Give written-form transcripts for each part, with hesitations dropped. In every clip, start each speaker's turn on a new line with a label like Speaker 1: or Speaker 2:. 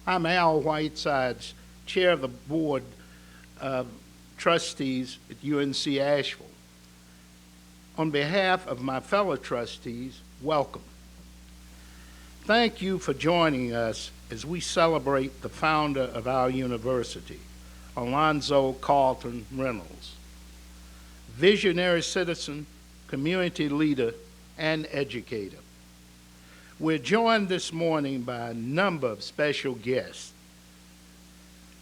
Speaker 1: I'm Al Whitesides, Chair of the Board of Trustees at UNC Asheville. On behalf of my fellow trustees, welcome. Thank you for joining us as we celebrate the founder of our university, Alonzo Carlton Reynolds. Visionary citizen, community leader, and educator. We're joined this morning by a number of special guests.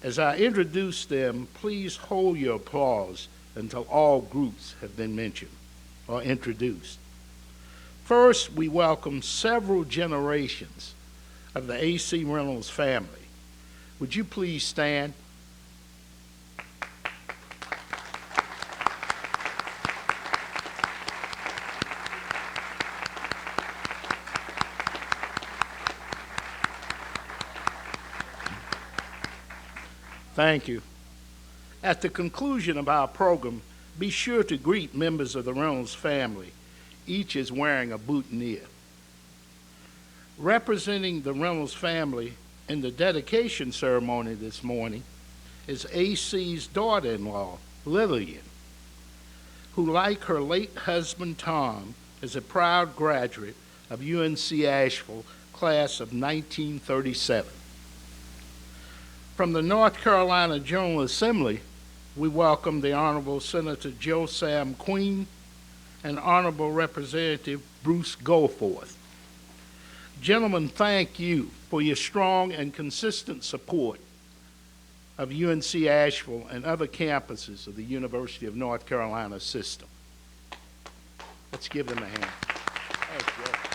Speaker 1: As I introduce them, please hold your applause until all groups have been mentioned or introduced. First, we welcome several generations of the A.C. Reynolds family. Would you please stand? Thank you. At the conclusion of our program, be sure to greet members of the Reynolds family. Each is wearing a boutonniere. Representing the Reynolds family in the dedication ceremony this morning is A.C.'s daughter-in-law, Lillian, who, like her late husband Tom, is a proud graduate of UNC Asheville, class of 1937. From the North Carolina General Assembly, we welcome the Honorable Senator Joe Sam Queen and Honorable Representative Bruce Goforth. Gentlemen, thank you for your strong and consistent support of UNC Asheville and other campuses of the University of North Carolina system. Let's give them a hand. Thank you.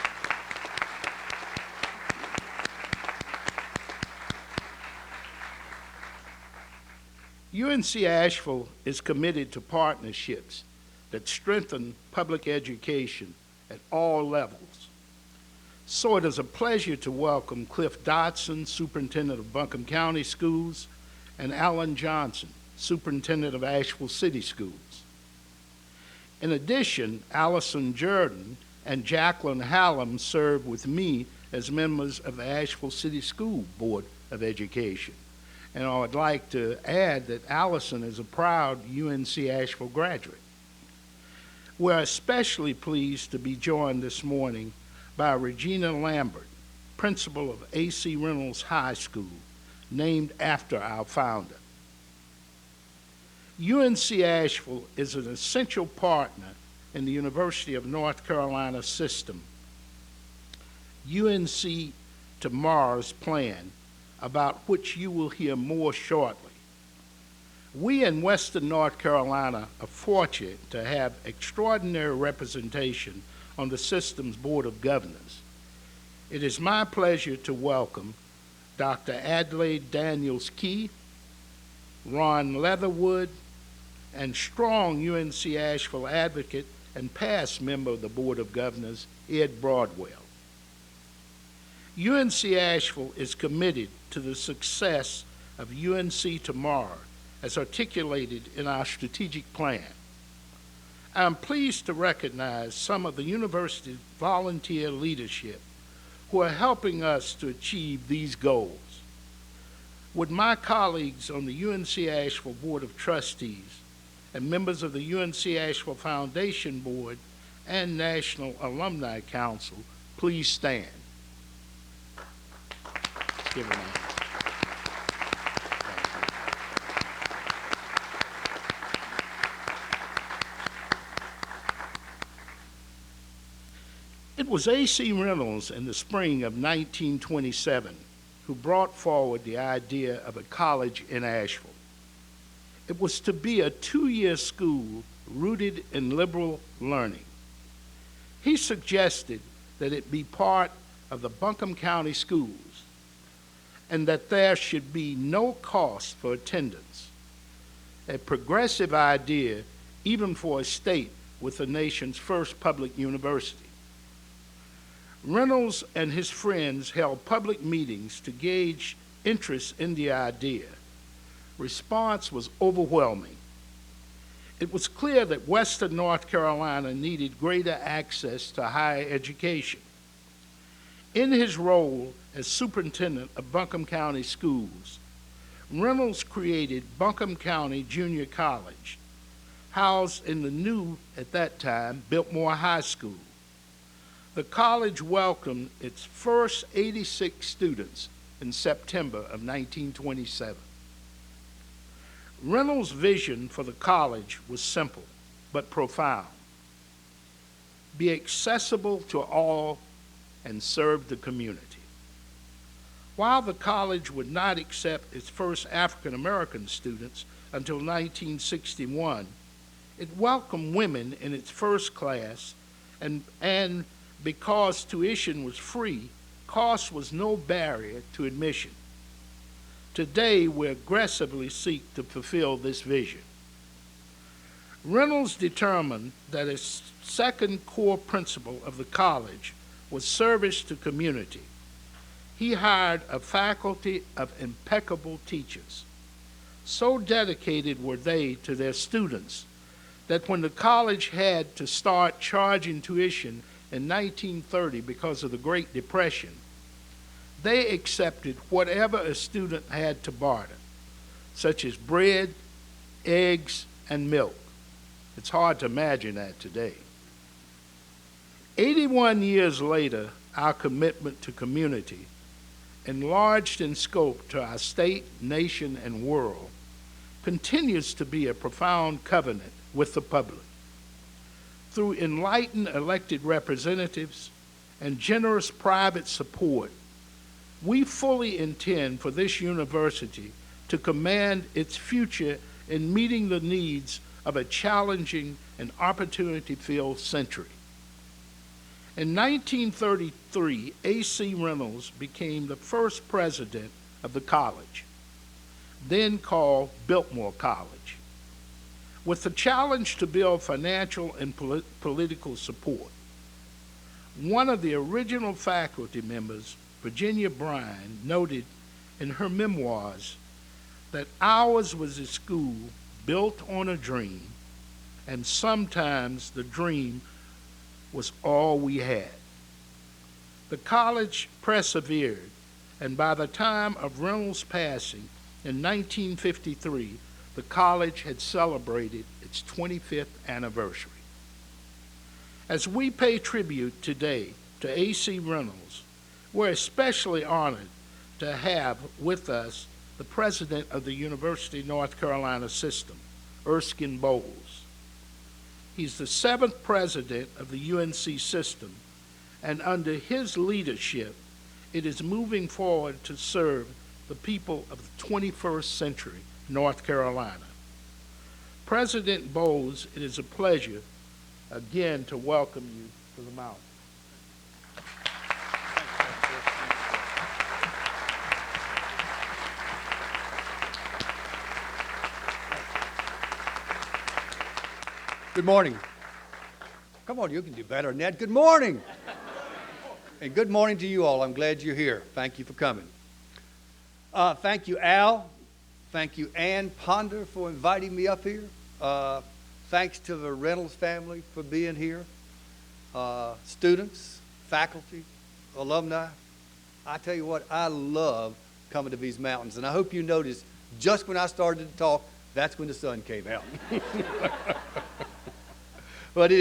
Speaker 1: UNC Asheville is committed to partnerships that strengthen public education at all levels. So it is a pleasure to welcome Cliff Dodson, Superintendent of Buncombe County Schools, and Alan Johnson, Superintendent of Asheville City Schools. In addition, Allison Jordan and Jacqueline Hallam serve with me as members of the Asheville City School Board of Education. And I would like to add that Allison is a proud UNC Asheville graduate. We're especially pleased to be joined this morning by Regina Lambert, principal of A.C. Reynolds High School, named after our founder. UNC Asheville is an essential partner in the University of North Carolina system. UNC Tomorrow's plan, about which you will hear more shortly. We in Western North Carolina are fortunate to have extraordinary representation on the system's Board of Governors. It is my pleasure to welcome Dr. Adelaide Daniels-Key, Ron Leatherwood, and strong UNC Asheville advocate and past member of the Board of Governors, Ed Broadwell. UNC Asheville is committed to the success of UNC Tomorrow as articulated in our strategic plan. I am pleased to recognize some of the university's volunteer leadership who are helping us to achieve these goals. Would my colleagues on the UNC Asheville Board of Trustees and members of the UNC Asheville Foundation Board and National Alumni Council please stand? Give them a hand. It was A.C. Reynolds in the spring of 1927 who brought forward the idea of a college in Asheville. It was to be a two-year school rooted in liberal learning. He suggested that it be part of the Buncombe County Schools and that there should be no cost for attendance, a progressive idea even for a state with the nation's first public university. Reynolds and his friends held public meetings to gauge interest in the idea. Response was overwhelming. It was clear that Western North Carolina needed greater access to higher education. In his role as superintendent of Buncombe County Schools, Reynolds created Buncombe County Junior College, housed in the new, at that time, Biltmore High School. The college welcomed its first 86 students in September of 1927. Reynolds' vision for the college was simple but profound: be accessible to all and serve the community. While the college would not accept its first African American students until 1961, it welcomed women in its first class, and because tuition was free, cost was no barrier to admission. Today, we aggressively seek to fulfill this vision. Reynolds determined that a second core principle of the college was service to community. He hired a faculty of impeccable teachers. So dedicated were they to their students that when the college had to start charging tuition in 1930 because of the Great Depression, they accepted whatever a student had to barter, such as bread, eggs, and milk. It's hard to imagine that today. 81 years later, our commitment to community, enlarged in scope to our state, nation, and world, continues to be a profound covenant with the public. Through enlightened elected representatives and generous private support, we fully intend for this university to command its future in meeting the needs of a challenging and opportunity-filled century. In 1933, A.C. Reynolds became the first president of the college, then called Biltmore College. With the challenge to build financial and political support, one of the original faculty members, Virginia Bryan, noted in her memoirs that ours was a school built on a dream, and sometimes the dream was all we had. The college persevered, and by the time of Reynolds' passing in 1953, the college had celebrated its 25th anniversary. As we pay tribute today to A.C. Reynolds, we're especially honored to have with us the president of the University of North Carolina system, Erskine Bowles. He's the 7th president of the UNC system, and under his leadership, it is moving forward to serve the people of the 21st century, North Carolina. President Bowles, it is a pleasure again to welcome you to the mountain.
Speaker 2: Good morning. Come on, you can do better than that. Good morning. And good morning to you all. I'm glad you're here. Thank you for coming. Thank you, Al. Thank you, Ann Ponder, for inviting me up here. Thanks to the Reynolds family for being here. Students, faculty, alumni. I tell you what, I love coming to these mountains. And I hope you noticed, just when I started to talk, that's when the sun came out. But it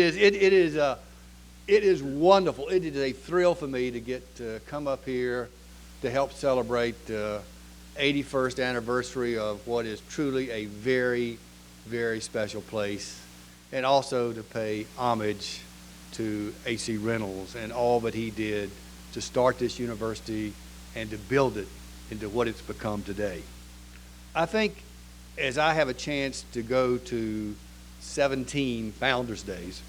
Speaker 2: is wonderful. It is a thrill for me to get to come up here to help celebrate the 81st anniversary of what is truly a very, very special place, and also to pay homage to A.C. Reynolds and all that he did to start this university and to build it into what it's become today. I think as I have a chance to go to 17 Founders Days,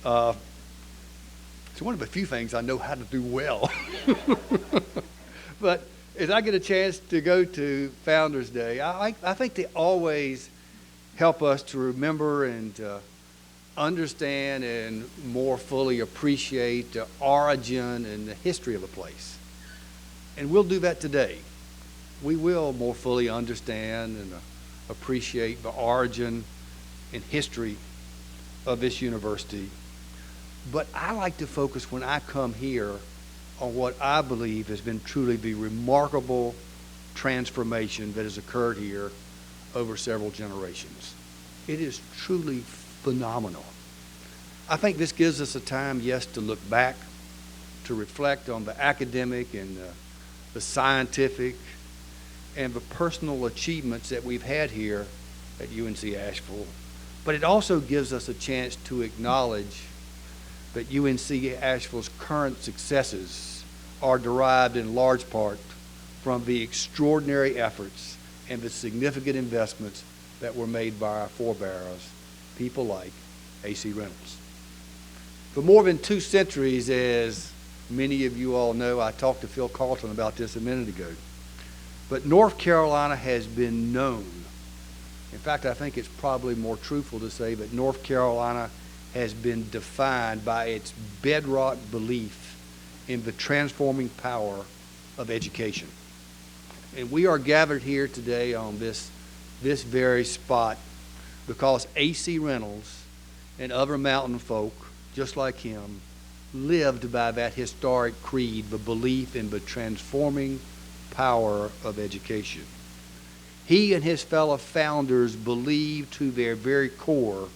Speaker 2: it's one of the few things I know how to do well. But as I get a chance to go to Founders Day, I think they always help us to remember and understand and more fully appreciate the origin and the history of a place. And we'll do that today. We will more fully understand and appreciate the origin and history of this university. But I like to focus when I come here on what I believe has been truly the remarkable transformation that has occurred here over several generations. It is truly phenomenal. I think this gives us a time, yes, to look back, to reflect on the academic and the scientific and the personal achievements that we've had here at UNC Asheville. But it also gives us a chance to acknowledge that UNC Asheville's current successes are derived in large part from the extraordinary efforts and the significant investments that were made by our forebears, people like A.C. Reynolds. For more than 2 centuries, as many of you all know, I talked to Phil Carlton about this a minute ago, but North Carolina has been known. In fact, I think it's probably more truthful to say that North Carolina has been defined by its bedrock belief in the transforming power of education. And we are gathered here today on this very spot because A.C. Reynolds and other mountain folk, just like him, lived by that historic creed, the belief in the transforming power of education. He and his fellow founders believed to their very core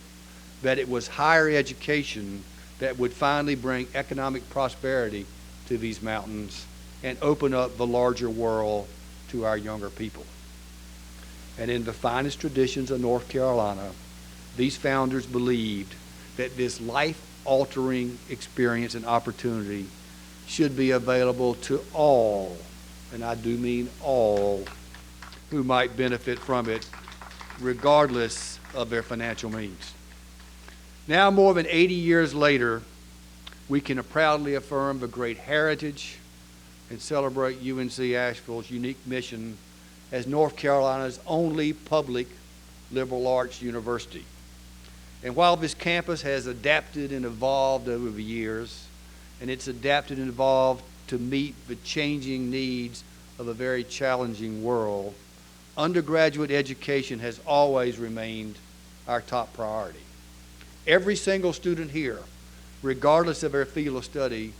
Speaker 2: that it was higher education that would finally bring economic prosperity to these mountains and open up the larger world to our younger people. And in the finest traditions of North Carolina, these founders believed that this life-altering experience and opportunity should be available to all, and I do mean all, who might benefit from it, regardless of their financial means. Now, more than 80 years later, we can proudly affirm the great heritage and celebrate UNC Asheville's unique mission as North Carolina's only public liberal arts university. And while this campus has adapted and evolved over the years, and it's adapted and evolved to meet the changing needs of a very challenging world, undergraduate education has always remained our top priority. Every single student here, regardless of their field of study,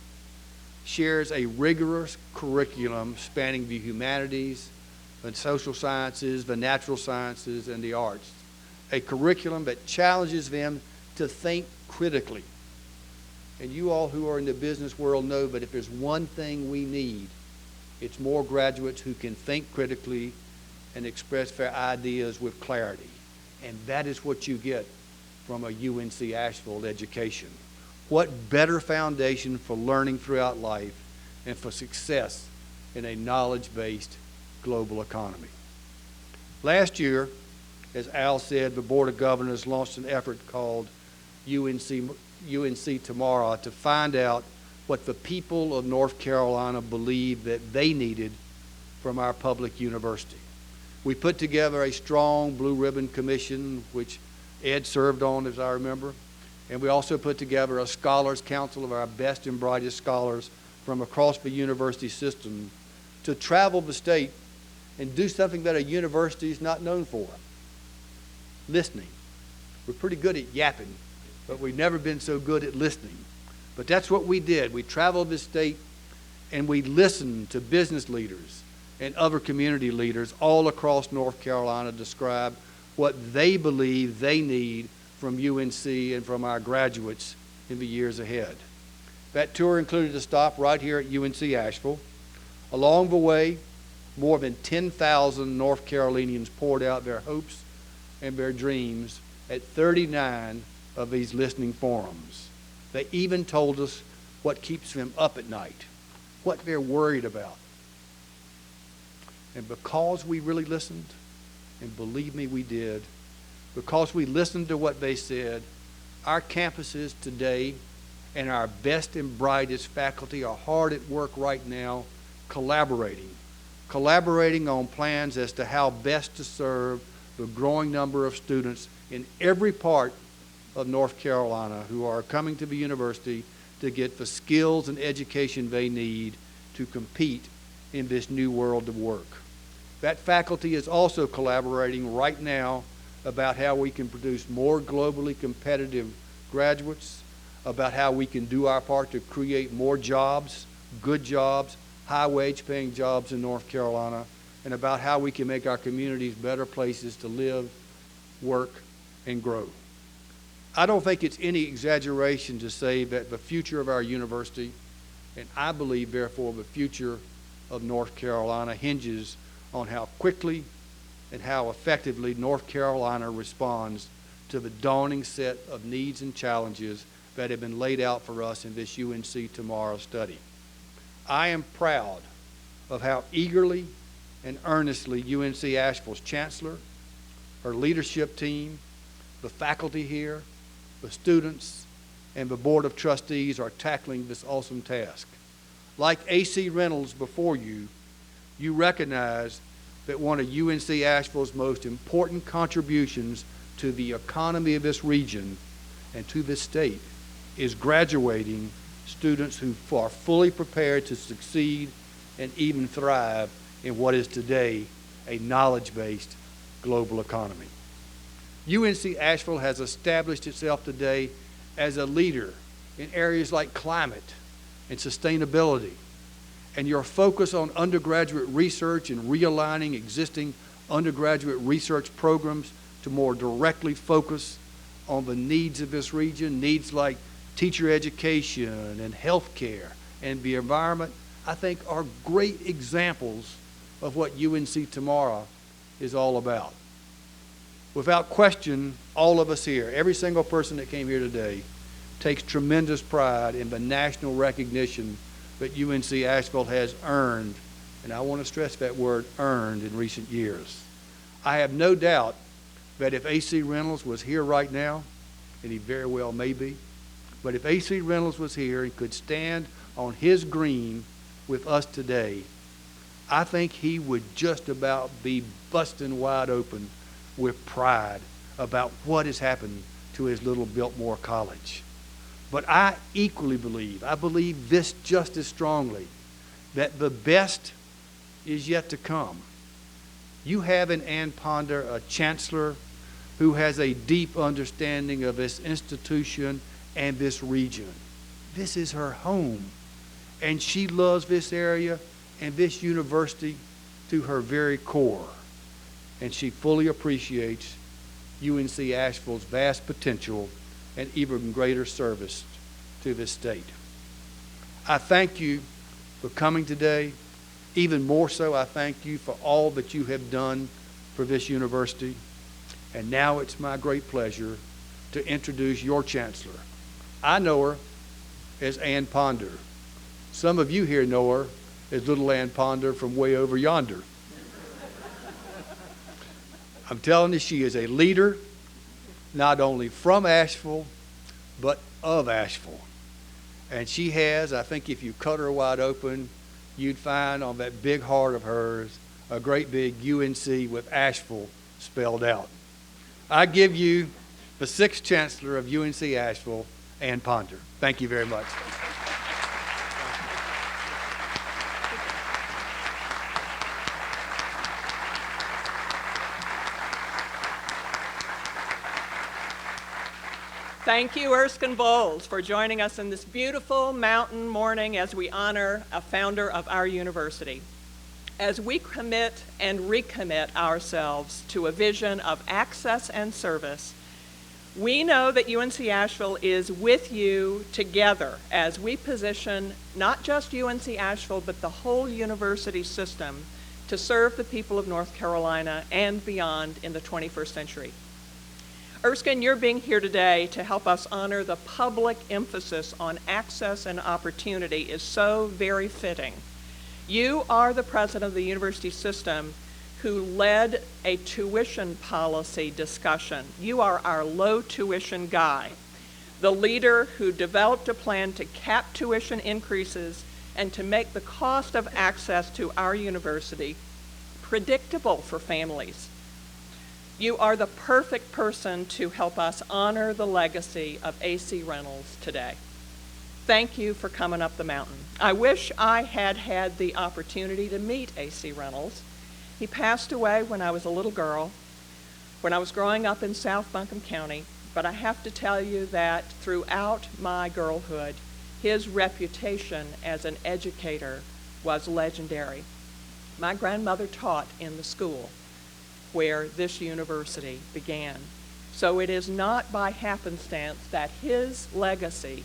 Speaker 2: shares a rigorous curriculum spanning the humanities, the social sciences, the natural sciences, and the arts. A curriculum that challenges them to think critically. And you all who are in the business world know that if there's one thing we need, it's more graduates who can think critically and express their ideas with clarity. And that is what you get from a UNC Asheville education. What better foundation for learning throughout life and for success in a knowledge-based global economy? Last year, as Al said, the Board of Governors launched an effort called UNC Tomorrow to find out what the people of North Carolina believed that they needed from our public university. We put together a strong blue ribbon commission, which Ed served on, as I remember, and we also put together a scholars council of our best and brightest scholars from across the university system to travel the state and do something that a university is not known for: listening. We're pretty good at yapping, but we've never been so good at listening. But that's what we did. We traveled the state and we listened to business leaders and other community leaders all across North Carolina describe what they believe they need from UNC and from our graduates in the years ahead. That tour included a stop right here at UNC Asheville. Along the way, more than 10,000 North Carolinians poured out their hopes and their dreams at 39 of these listening forums. They even told us what keeps them up at night, what they're worried about. And because we really listened, and believe me, we did, because we listened to what they said, our campuses today and our best and brightest faculty are hard at work right now collaborating on plans as to how best to serve the growing number of students in every part of North Carolina who are coming to the university to get the skills and education they need to compete in this new world of work. That faculty is also collaborating right now about how we can produce more globally competitive graduates, about how we can do our part to create more jobs good jobs, high-wage paying jobs in North Carolina, and about how we can make our communities better places to live, work, and grow. I don't think it's any exaggeration to say that the future of our university, and I believe, therefore, the future of North Carolina hinges on how quickly and how effectively North Carolina responds to the dawning set of needs and challenges that have been laid out for us in this UNC Tomorrow study. I am proud of how eagerly and earnestly UNC Asheville's chancellor, her leadership team, the faculty here, the students, and the Board of Trustees are tackling this awesome task. Like A.C. Reynolds before you, you recognize that one of UNC Asheville's most important contributions to the economy of this region and to this state is graduating students who are fully prepared to succeed and even thrive in what is today a knowledge-based global economy. UNC Asheville has established itself today as a leader in areas like climate and sustainability, and your focus on undergraduate research and realigning existing undergraduate research programs to more directly focus on the needs of this region, needs like teacher education and healthcare and the environment, I think are great examples of what UNC Tomorrow is all about. Without question, all of us here, every single person that came here today, takes tremendous pride in the national recognition that UNC Asheville has earned, and I want to stress that word, earned, in recent years. I have no doubt that if A.C. Reynolds was here right now, and he very well may be, but if A.C. Reynolds was here and could stand on his green with us today, I think he would just about be busting wide open with pride about what has happened to his little Biltmore College. But I equally believe, I believe this just as strongly, that the best is yet to come. You have in Ann Ponder a chancellor who has a deep understanding of this institution and this region. This is her home, and she loves this area and this university to her very core, and she fully appreciates UNC Asheville's vast potential and even greater service to this state. I thank you for coming today. Even more so, I thank you for all that you have done for this university. And now it's my great pleasure to introduce your chancellor. I know her as Ann Ponder. Some of you here know her as little Ann Ponder from way over yonder. I'm telling you, she is a leader, not only from Asheville, but of Asheville. And she has, I think if you cut her wide open, you'd find on that big heart of hers a great big UNC with Asheville spelled out. I give you the sixth chancellor of UNC Asheville, Ann Ponder. Thank you very much.
Speaker 3: Thank you, Erskine Bowles, for joining us in this beautiful mountain morning as we honor a founder of our university. As we commit and recommit ourselves to a vision of access and service, we know that UNC Asheville is with you together as we position not just UNC Asheville, but the whole university system to serve the people of North Carolina and beyond in the 21st century. Erskine, you're being here today to help us honor the public emphasis on access and opportunity is so very fitting. You are the president of the university system who led a tuition policy discussion. You are our low tuition guy, the leader who developed a plan to cap tuition increases and to make the cost of access to our university predictable for families. You are the perfect person to help us honor the legacy of A.C. Reynolds today. Thank you for coming up the mountain. I wish I had had the opportunity to meet A.C. Reynolds. He passed away when I was a little girl, when I was growing up in South Buncombe County, but I have to tell you that throughout my girlhood, his reputation as an educator was legendary. My grandmother taught in the school where this university began. So it is not by happenstance that his legacy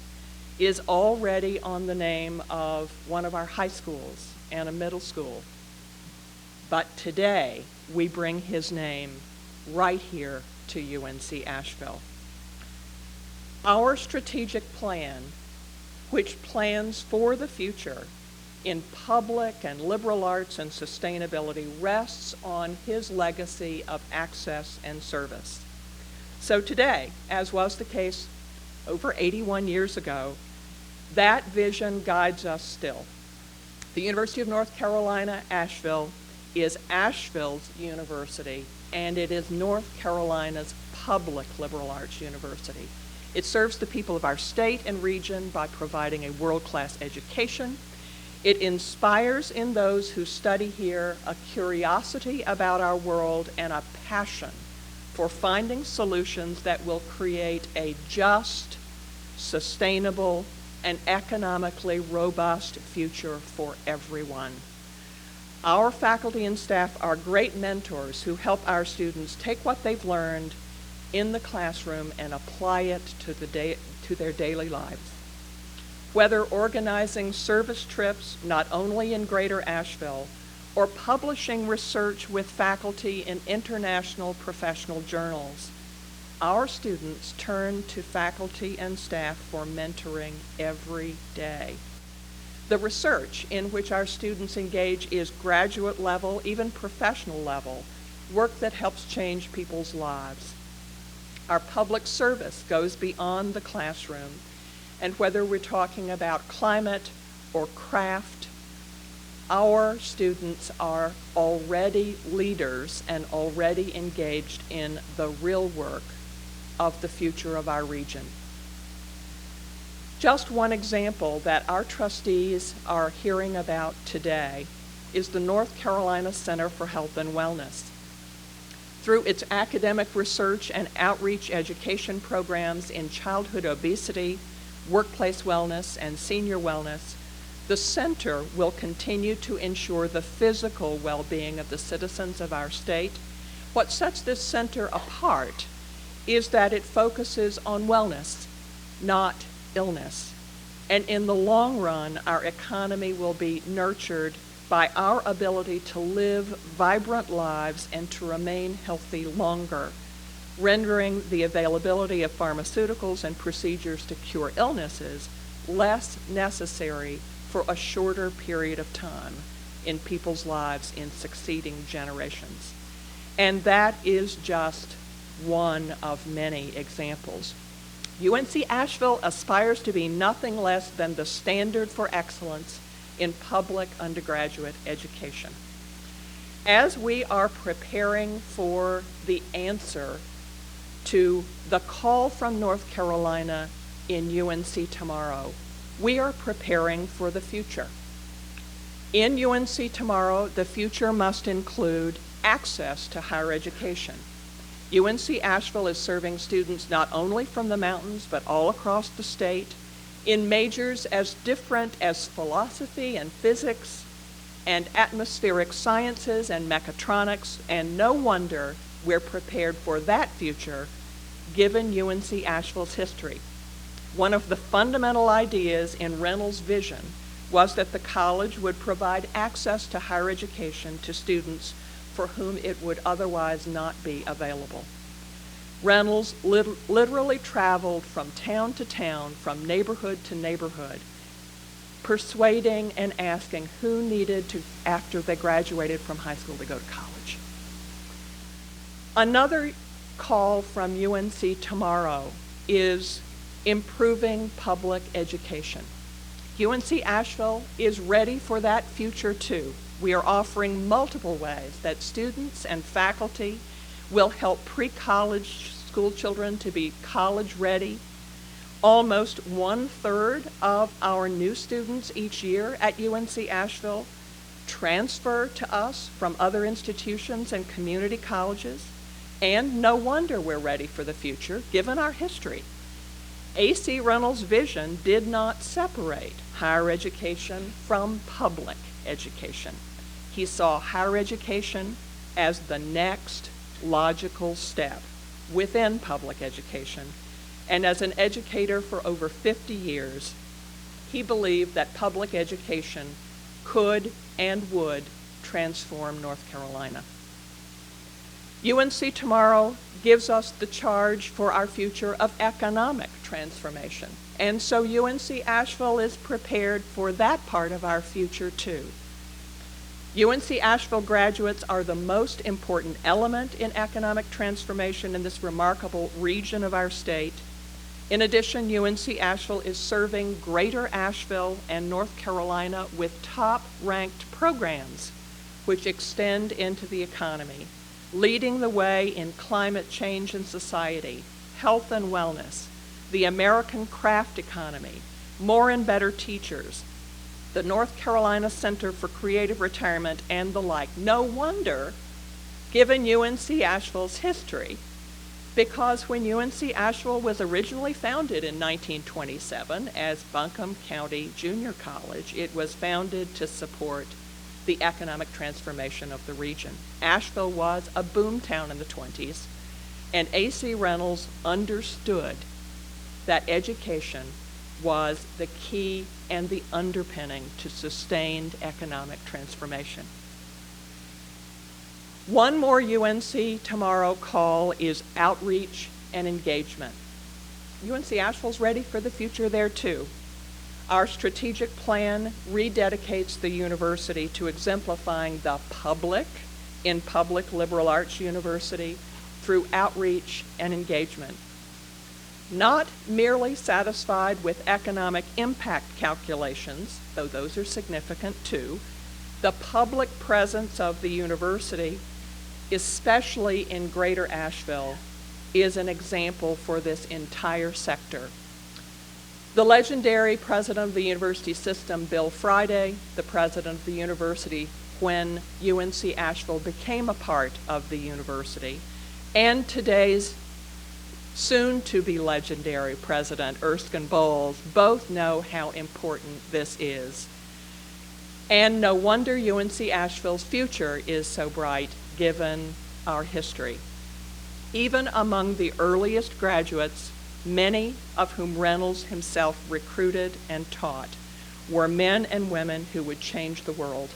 Speaker 3: is already on the name of one of our high schools and a middle school. But today, we bring his name right here to UNC Asheville. Our strategic plan, which plans for the future in public and liberal arts and sustainability, rests on his legacy of access and service. So today, as was the case over 81 years ago, that vision guides us still. The University of North Carolina, Asheville, is Asheville's university, and it is North Carolina's public liberal arts university. It serves the people of our state and region by providing a world-class education. It inspires in those who study here a curiosity about our world and a passion for finding solutions that will create a just, sustainable, and economically robust future for everyone. Our faculty and staff are great mentors who help our students take what they've learned in the classroom and apply it to their daily lives. Whether organizing service trips not only in Greater Asheville or publishing research with faculty in international professional journals, our students turn to faculty and staff for mentoring every day. The research in which our students engage is graduate level, even professional level, work that helps change people's lives. Our public service goes beyond the classroom, and whether we're talking about climate or craft, our students are already leaders and already engaged in the real work of the future of our region. Just one example that our trustees are hearing about today is the North Carolina Center for Health and Wellness. Through its academic research and outreach education programs in childhood obesity, workplace wellness, and senior wellness, the center will continue to ensure the physical well-being of the citizens of our state. What sets this center apart is that it focuses on wellness, not illness. And in the long run, our economy will be nurtured by our ability to live vibrant lives and to remain healthy longer, rendering the availability of pharmaceuticals and procedures to cure illnesses less necessary for a shorter period of time in people's lives in succeeding generations. And that is just one of many examples. UNC Asheville aspires to be nothing less than the standard for excellence in public undergraduate education. As we are preparing for the answer to the call from North Carolina in UNC tomorrow, we are preparing for the future. In UNC tomorrow, the future must include access to higher education. UNC Asheville is serving students not only from the mountains, but all across the state in majors as different as philosophy and physics and atmospheric sciences and mechatronics, and no wonder we're prepared for that future given UNC Asheville's history. One of the fundamental ideas in Reynolds' vision was that the college would provide access to higher education to students for whom it would otherwise not be available. Reynolds literally traveled from town to town, from neighborhood to neighborhood, persuading and asking who needed to, after they graduated from high school, to go to college. Another call from UNC tomorrow is improving public education. UNC Asheville is ready for that future too. We are offering multiple ways that students and faculty will help pre-college school children to be college ready. Almost 1/3 of our new students each year at UNC Asheville transfer to us from other institutions and community colleges, and no wonder we're ready for the future given our history. A.C. Reynolds' vision did not separate higher education from public education. He saw higher education as the next logical step within public education. And as an educator for over 50 years, he believed that public education could and would transform North Carolina. UNC tomorrow gives us the charge for our future of economic transformation. And so UNC Asheville is prepared for that part of our future too. UNC Asheville graduates are the most important element in economic transformation in this remarkable region of our state. In addition, UNC Asheville is serving Greater Asheville and North Carolina with top-ranked programs which extend into the economy, leading the way in climate change and society, health and wellness, the American craft economy, more and better teachers, the North Carolina Center for Creative Retirement, and the like. No wonder, given UNC Asheville's history, because when UNC Asheville was originally founded in 1927 as Buncombe County Junior College, it was founded to support the economic transformation of the region. Asheville was a boom town in the 20s, and A.C. Reynolds understood that education was the key and the underpinning to sustained economic transformation. One more UNC Tomorrow call is outreach and engagement. UNC Asheville's ready for the future there too. Our strategic plan rededicates the university to exemplifying the public in public liberal arts university through outreach and engagement. Not merely satisfied with economic impact calculations, though those are significant too, the public presence of the university, especially in Greater Asheville, is an example for this entire sector. The legendary president of the university system, Bill Friday, the president of the university when UNC Asheville became a part of the university, and today's soon-to-be legendary president, Erskine Bowles, both know how important this is. And no wonder UNC Asheville's future is so bright given our history. Even among the earliest graduates, many of whom Reynolds himself recruited and taught, were men and women who would change the world,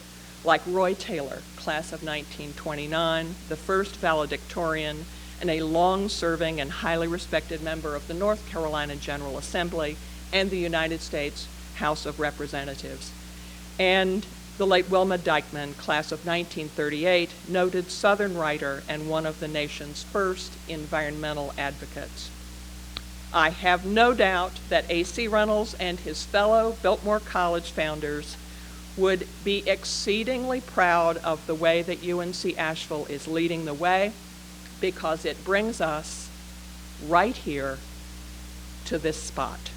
Speaker 3: like Roy Taylor, class of 1929, the first valedictorian, and a long-serving and highly respected member of the North Carolina General Assembly and the United States House of Representatives. And the late Wilma Dykeman, class of 1938, noted Southern writer and one of the nation's first environmental advocates. I have no doubt that A.C. Reynolds and his fellow Biltmore College founders would be exceedingly proud of the way that UNC Asheville is leading the way, because it brings us right here to this spot.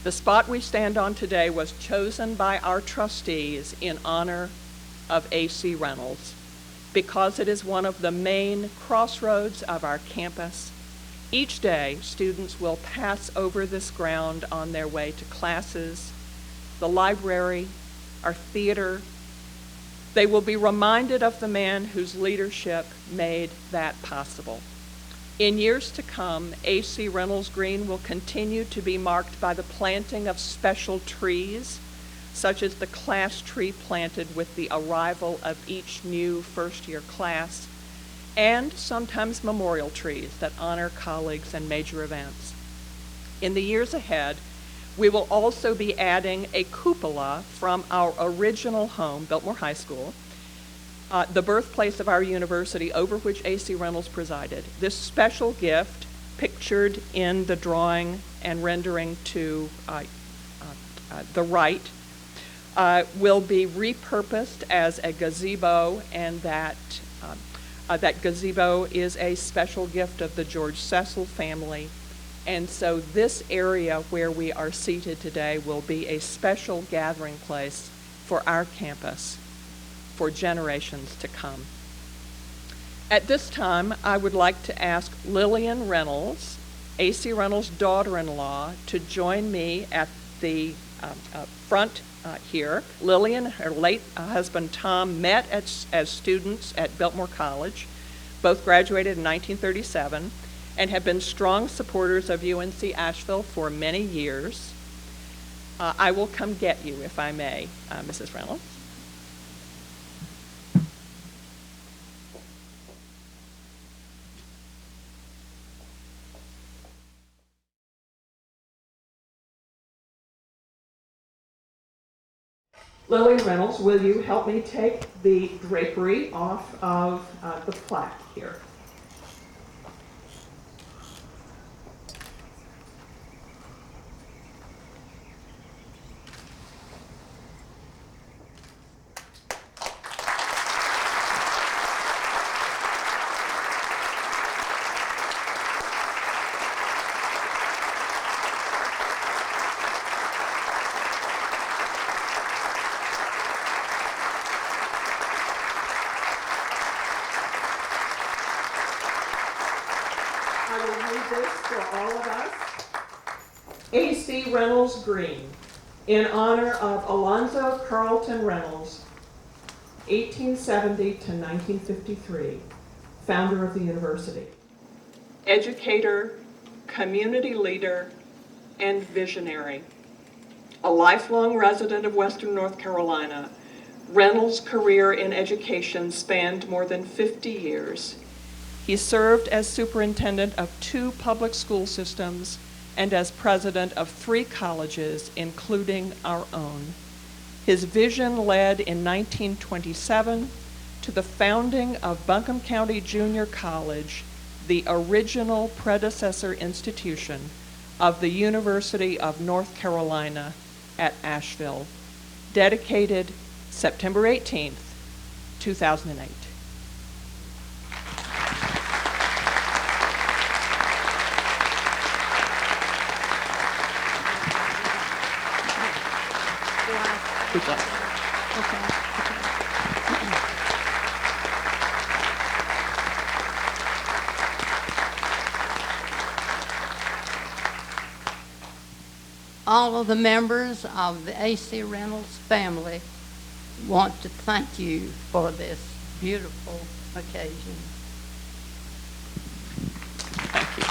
Speaker 3: The spot we stand on today was chosen by our trustees in honor of A.C. Reynolds because it is one of the main crossroads of our campus. Each day, students will pass over this ground on their way to classes, the library, our theater. They will be reminded of the man whose leadership made that possible. In years to come, A.C. Reynolds Green will continue to be marked by the planting of special trees, such as the class tree planted with the arrival of each new first-year class, and sometimes memorial trees that honor colleagues and major events. In the years ahead, we will also be adding a cupola from our original home, Biltmore High School, the birthplace of our university over which A.C. Reynolds presided. This special gift, pictured in the drawing and rendering to the right, will be repurposed as a gazebo, and that gazebo is a special gift of the George Cecil family. And so this area where we are seated today will be a special gathering place for our campus for generations to come. At this time, I would like to ask Lillian Reynolds A.C. Reynolds' daughter-in-law to join me at the front here. Lily and her late husband Tom met as students at Biltmore College. Both graduated in 1937 and have been strong supporters of UNC Asheville for many years. I will come get you, if I may, Mrs. Reynolds. Lily Reynolds, will you help me take the drapery off of the plaque here? I will read this for all of us. A.C. Reynolds Green, in honor of Alonzo Carlton Reynolds, 1870 to 1953, founder of the university. Educator, community leader, and visionary. A lifelong resident of Western North Carolina, Reynolds' career in education spanned more than 50 years. He served as superintendent of 2 public school systems and as president of 3 colleges, including our own. His vision led in 1927 to the founding of Buncombe County Junior College, the original predecessor institution of the University of North Carolina at Asheville, dedicated September 18th, 2008. Good job.
Speaker 4: All of the members of the A.C. Reynolds family want to thank you for this beautiful occasion.
Speaker 3: Thank you.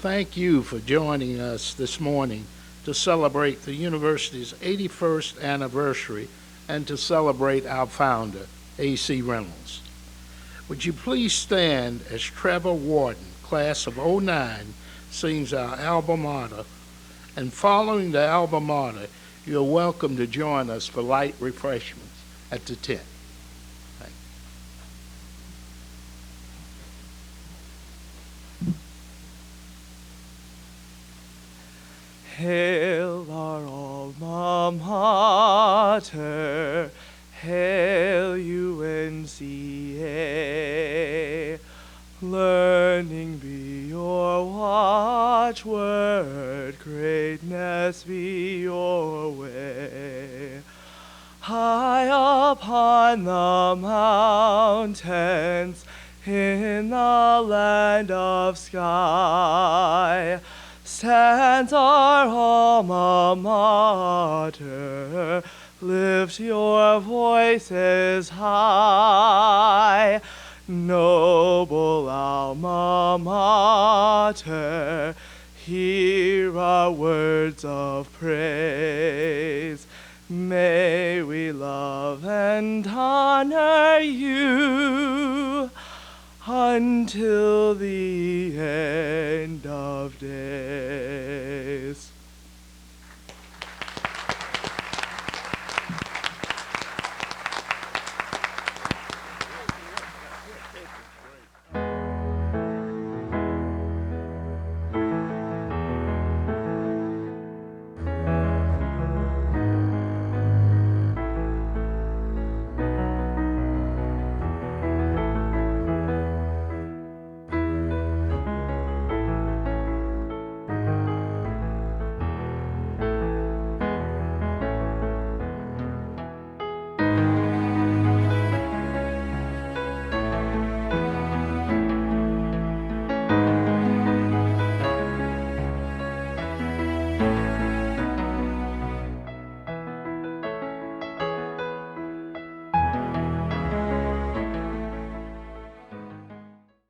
Speaker 1: Thank you for joining us this morning to celebrate the university's 81st anniversary and to celebrate our founder, A.C. Reynolds. Would you please stand as Trevor Warden, class of '09, sings our alma mater, and following the alma mater, you're welcome to join us for light refreshments at the tent. Thank you.
Speaker 5: Hail our alma mater, hail UNCA. Learning be your watchword, greatness be your way. High upon the mountains, in the land of sky, stands our alma mater. Lift your voices high. Noble alma mater, hear our words of praise. May we love and honor you until the end of days.